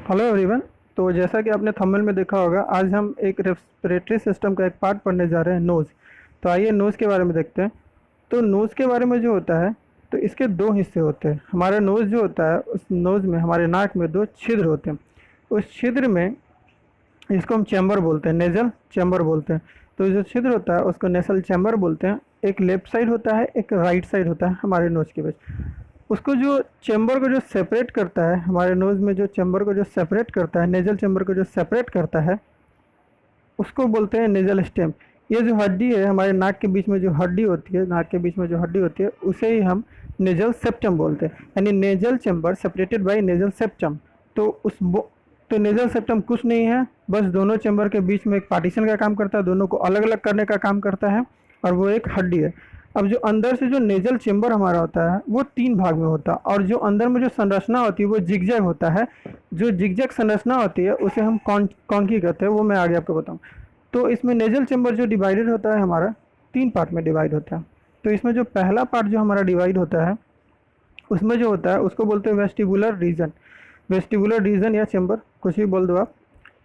Hello everyone. तो जैसा कि आपने थंबनेल में देखा होगा, आज हम एक रेस्पिरेटरी सिस्टम का एक पार्ट पढ़ने जा रहे हैं, नोज़। तो आइए नोज़ के बारे में देखते हैं। तो नोज़ के बारे में जो होता है, तो इसके दो हिस्से होते हैं। हमारा नोज़ जो होता है, उस नोज़ में हमारे नाक में दो छिद्र होते हैं। उस छिद्र में इसको हम चैम्बर बोलते हैं, नेजल चैम्बर बोलते हैं। तो जो छिद्र होता है उसको नेसल चैम्बर बोलते हैं। एक लेफ्ट साइड होता है, एक राइट साइड होता है हमारे नोज़ के बीच। उसको जो चैम्बर को जो सेपरेट करता है, हमारे नोज़ में जो चैम्बर को जो सेपरेट करता है, नेजल चैम्बर को जो सेपरेट करता है, उसको बोलते हैं नेजल स्टेम। ये जो हड्डी है, हमारे नाक के बीच में जो हड्डी होती है, नाक के बीच में जो हड्डी होती है, उसे ही हम नेजल सेप्टम बोलते हैं। यानी nasal chamber separated by nasal septum. तो तो नेजल सेप्टम कुछ नहीं है, बस दोनों चैम्बर के बीच में एक पार्टीशन का काम करता है, दोनों को अलग अलग करने का काम करता है, और वो एक हड्डी है। अब जो अंदर से जो नेजल चेम्बर हमारा होता है, वो तीन भाग में होता है, और जो अंदर में जो संरचना होती है वो जिगजैग होता है। जो जिगजैग संरचना होती है उसे हम कॉन्की कहते हैं, वो मैं आगे आपको बताऊँ। तो इसमें नेजल चेम्बर जो डिवाइडेड होता है हमारा, तीन पार्ट में डिवाइड होता है। तो इसमें जो पहला पार्ट जो हमारा डिवाइड होता है, उसमें जो होता है उसको बोलते हैं वेस्टिबुलर रीजन। वेस्टिबुलर रीजन या चेम्बर, कुछ भी बोल दो आप।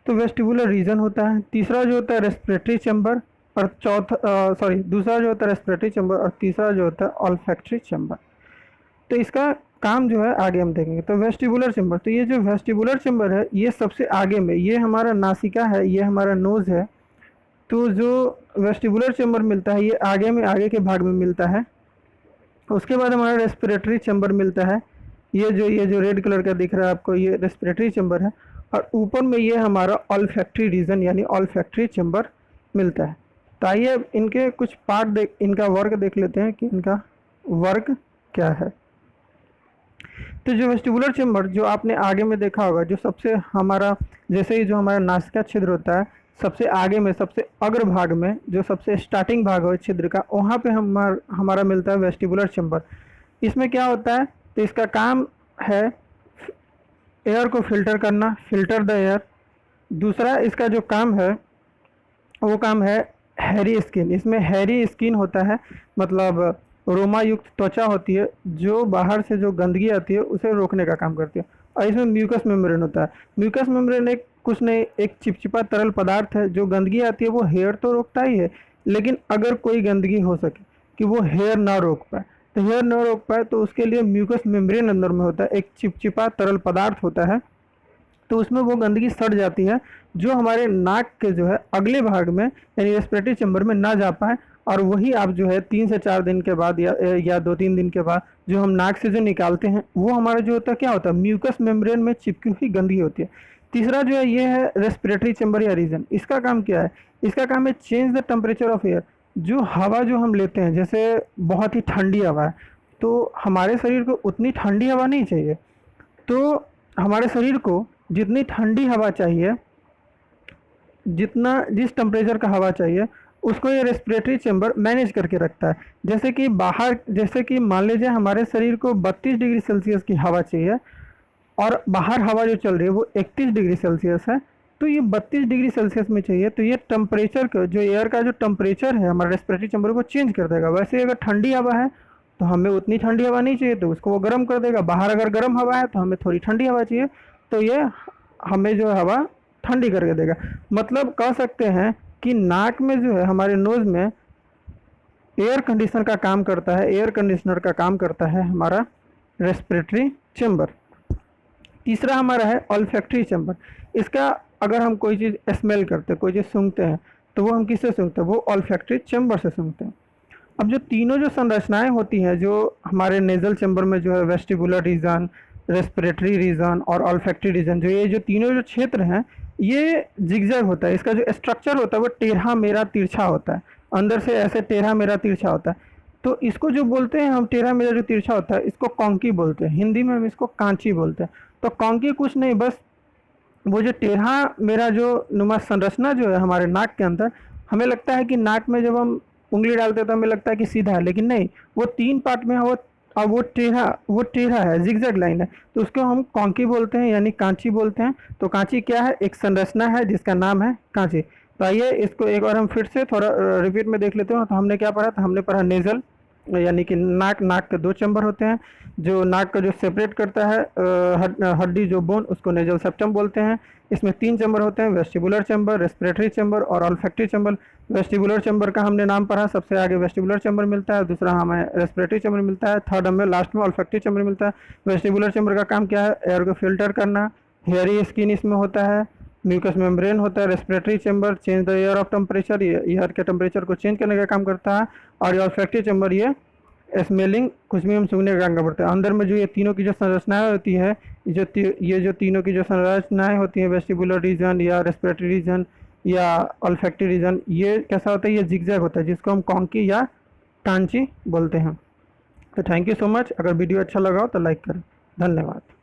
तो वेस्टिबुलर रीजन होता है। तीसरा जो होता है रेस्पिरेटरी चैम्बर, और दूसरा जो होता है रेस्पिरेटरी चैम्बर, और तीसरा जो होता है ऑल्फैक्टरी चैम्बर। तो इसका काम जो है आगे हम देखेंगे। तो वेस्टिबुलर चैम्बर, तो ये जो वेस्टिबुलर चैम्बर है, ये सबसे आगे में, ये हमारा नासिका है, ये हमारा नोज़ है। तो जो वेस्टिबुलर चैम्बर मिलता है, ये आगे में, आगे के भाग में मिलता है। उसके बाद हमारा रेस्पिरेटरी चैम्बर मिलता है। ये जो रेड कलर का दिख रहा है आपको, ये रेस्पिरेटरी चैम्बर है। और ऊपर में ये हमारा ऑल्फैक्टरी रीजन यानी ऑल्फैक्टरी चैम्बर मिलता है। तो आइए अब इनके कुछ पार्ट इनका वर्क देख लेते हैं कि इनका वर्क क्या है। तो जो वेस्टिबुलर चैम्बर जो आपने आगे में देखा होगा, जो सबसे हमारा, जैसे ही जो हमारा नासिका छिद्र होता है, सबसे आगे में, सबसे अग्र भाग में, जो सबसे स्टार्टिंग भाग हो छिद्र का, वहाँ पे हमारा मिलता है वेस्टिबुलर चैम्बर। इसमें क्या होता है, तो इसका काम है एयर को फिल्टर करना, फिल्टर द एयर। दूसरा इसका जो काम है, वो काम है हैरी स्किन। इसमें हैरी स्किन होता है, मतलब रोमा युक्त त्वचा होती है, जो बाहर से जो गंदगी आती है उसे रोकने का काम करती है। और इसमें म्यूकस मेम्ब्रेन होता है। म्यूकस मेम्ब्रेन एक कुछ नहीं, एक चिपचिपा तरल पदार्थ है। जो गंदगी आती है वो हेयर तो रोकता ही है, लेकिन अगर कोई गंदगी हो सके कि वो हेयर ना रोक पाए, तो हेयर ना रोक पाए, तो उसके लिए म्यूकस मेम्ब्रेन अंदर में होता है, एक चिपचिपा तरल पदार्थ होता है। तो उसमें वो गंदगी सड़ जाती है, जो हमारे नाक के जो है अगले भाग में यानी रेस्पिरेटरी चैम्बर में ना जा पाए। और वही आप जो है 3 से 4 दिन के बाद या 2-3 दिन के बाद जो हम नाक से जो निकालते हैं, वो हमारा जो होता है क्या होता है, म्यूकस मेम्ब्रेन में चिपकी हुई गंदगी होती है। तीसरा जो है ये है रेस्पिरेटरी चैम्बर या रीजन। इसका काम क्या है, इसका काम है change the temperature of air. जो हवा जो हम लेते हैं, जैसे बहुत ही ठंडी हवा है, तो हमारे शरीर को उतनी ठंडी हवा नहीं चाहिए। तो हमारे शरीर को जितनी ठंडी हवा चाहिए, जितना जिस टेम्परेचर का हवा चाहिए, उसको ये रेस्पिरेटरी चैम्बर मैनेज करके रखता है। जैसे कि बाहर, जैसे कि मान लीजिए हमारे शरीर को 32 डिग्री सेल्सियस की हवा चाहिए, और बाहर हवा जो चल रही है वो 31 डिग्री सेल्सियस है। तो ये 32 डिग्री सेल्सियस में चाहिए, तो ये टेम्परेचर का जो एयर का जो टेम्परेचर है हमारे रेस्पिरेटरी चैम्बर को चेंज कर देगा। वैसे अगर ठंडी हवा है तो हमें उतनी ठंडी हवा नहीं चाहिए, तो उसको वो गर्म कर देगा। बाहर अगर गर्म हवा है तो हमें थोड़ी ठंडी हवा चाहिए, तो ये हमें जो हवा ठंडी करके देगा। मतलब कह सकते हैं कि नाक में जो है, हमारे नोज़ में एयर कंडीशनर का काम करता है, एयर कंडीशनर का काम करता है हमारा रेस्पिरेटरी चैम्बर। तीसरा हमारा है ऑल्फैक्टरी चैम्बर। इसका, अगर हम कोई चीज़ स्मेल करते हैं, कोई चीज़ सूंघते हैं, तो वो हम किससे सूंघते हैं, वो ऑल्फैक्टरी चैम्बर से सूंघते हैं। अब जो तीनों जो संरचनाएं होती हैं, जो हमारे नेजल चैम्बर में जो है वेस्टिबुलर रीजन, रेस्पिरेटरी रीजन और ऑल्फैक्टरी रीजन, जो ये जो तीनों जो क्षेत्र हैं, ये जिगजैग होता है। इसका जो स्ट्रक्चर होता है वो टेढ़ा मेरा तिरछा होता है, अंदर से ऐसे टेढ़ा मेरा तिरछा होता है। तो इसको जो बोलते हैं हम, टेढ़ा मेरा जो तिरछा होता है, इसको कॉन्की बोलते हैं। हिंदी में हम इसको कांची बोलते हैं। तो कॉन्की कुछ नहीं, बस वो जो टेढ़ा मेरा जो नुमा संरचना जो है हमारे नाक के अंदर, हमें लगता है कि नाक में जब हम उंगली डालते हैं तो हमें लगता है कि सीधा है, लेकिन नहीं, वो तीन पार्ट में है। वो अब वो टेढ़ा है, जिगजैग लाइन है, तो उसको हम कॉन्की बोलते हैं, यानी कांची बोलते हैं। तो कांची क्या है, एक संरचना है जिसका नाम है कांची। तो आइए इसको एक बार हम फिर से थोड़ा रिपीट में देख लेते हैं। तो हमने क्या पढ़ा था, हमने पढ़ा नेजल, यानी कि नाक के 2 चैम्बर होते हैं। जो नाक का जो सेपरेट करता है हड्डी जो बोन, उसको नेजल सेप्टम बोलते हैं। इसमें 3 चैम्बर होते हैं, वेस्टिबुलर चैम्बर, रेस्पिरेटरी चैम्बर और ऑल्फैक्टरी चैम्बर। वेस्टिबुलर चैम्बर का हमने नाम पढ़ा, सबसे आगे वेस्टिबुलर चैम्बर मिलता है, दूसरा हमें रेस्पिरेटरी चैम्बर मिलता है, थर्ड हमें लास्ट में ऑल्फैक्टरी चैम्बर मिलता है। वेस्टिबुलर चैम्बर का काम क्या है? एयर को फिल्टर करना। हेयरी स्किन इसमें होता है, म्यूकस मेम्ब्रेन होता है। Respiratory chamber change the air of temperature, ये एयर के टेम्परेचर को चेंज करने का काम करता है। और ये ऑल्फैक्टरी चैम्बर ये स्मेलिंग, कुछ भी हम सूंघने का काम करते हैं। अंदर में जो ये तीनों की जो संरचनाएं होती है, ये जो तीनों की जो संरचनाएं होती हैं, वेस्टिबुलर रीजन या रेस्पिरेटरी रीजन या ऑल्फैक्टरी रीजन, ये कैसा होता है? ये जिगजैग होता है, जिसको हम कॉन्की या टांची बोलते हैं। तो थैंक यू सो मच। अगर वीडियो अच्छा लगा हो तो लाइक करें। धन्यवाद।